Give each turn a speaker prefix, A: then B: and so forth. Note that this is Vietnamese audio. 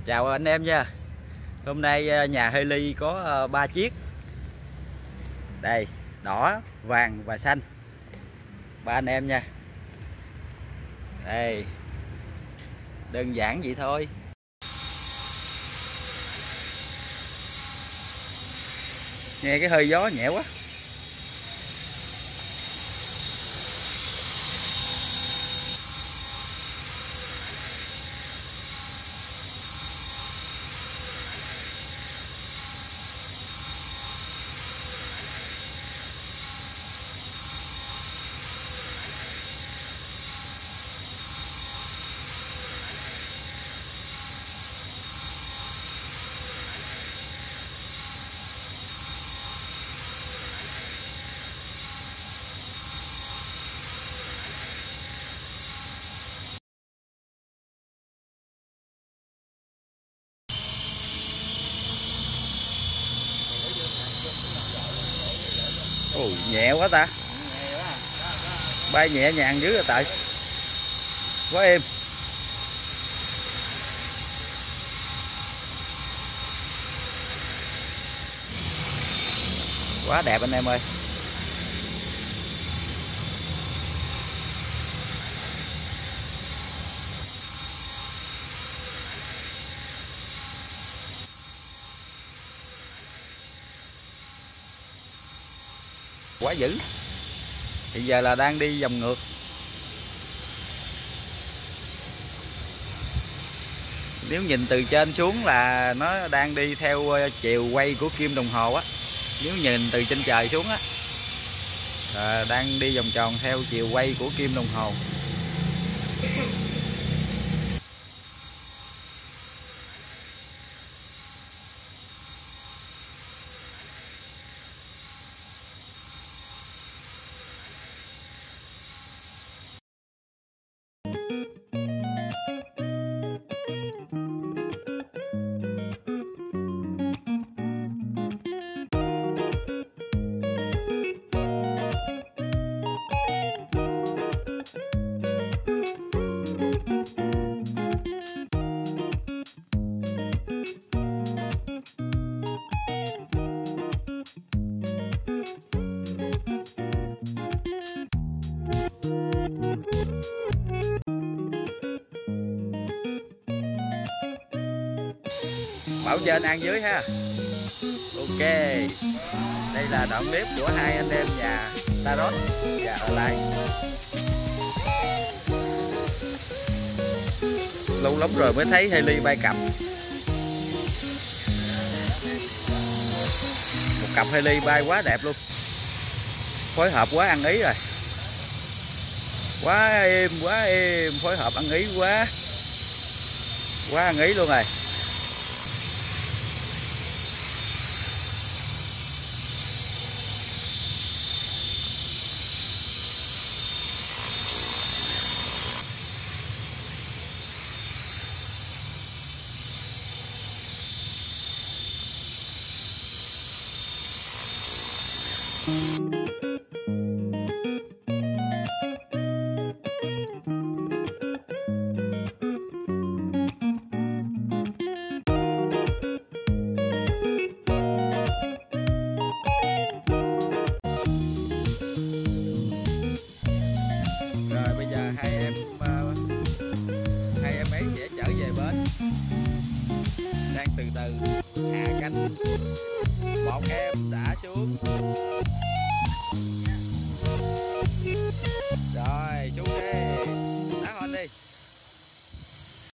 A: Chào anh em nha. Hôm nay nhà Haley có 3 chiếc. Đây, đỏ, vàng và xanh. Ba anh em nha. Đây. Đơn giản vậy thôi. Nghe cái hơi gió nhẹ quá. Ồ, nhẹ quá ta. Bay nhẹ nhàng dữ rồi tại. Quá êm. Quá đẹp anh em ơi. Quá dữ. Hiện giờ là đang đi vòng ngược. Nếu nhìn từ trên xuống là nó đang đi theo chiều quay của kim đồng hồ á. Nếu nhìn từ trên trời xuống á, đang đi vòng tròn theo chiều quay của kim đồng hồ. Bảo trên ăn dưới ha. Ok. Đây là đoạn clip của hai anh em nhà Tarot và ở lại. Lâu lắm rồi mới thấy Haley bay cặp. Một cặp Haley bay quá đẹp luôn. Phối hợp quá ăn ý rồi. Quá êm, phối hợp ăn ý quá. Quá ăn ý luôn rồi. Rồi bây giờ hai em ấy sẽ trở về bến. Đang từ từ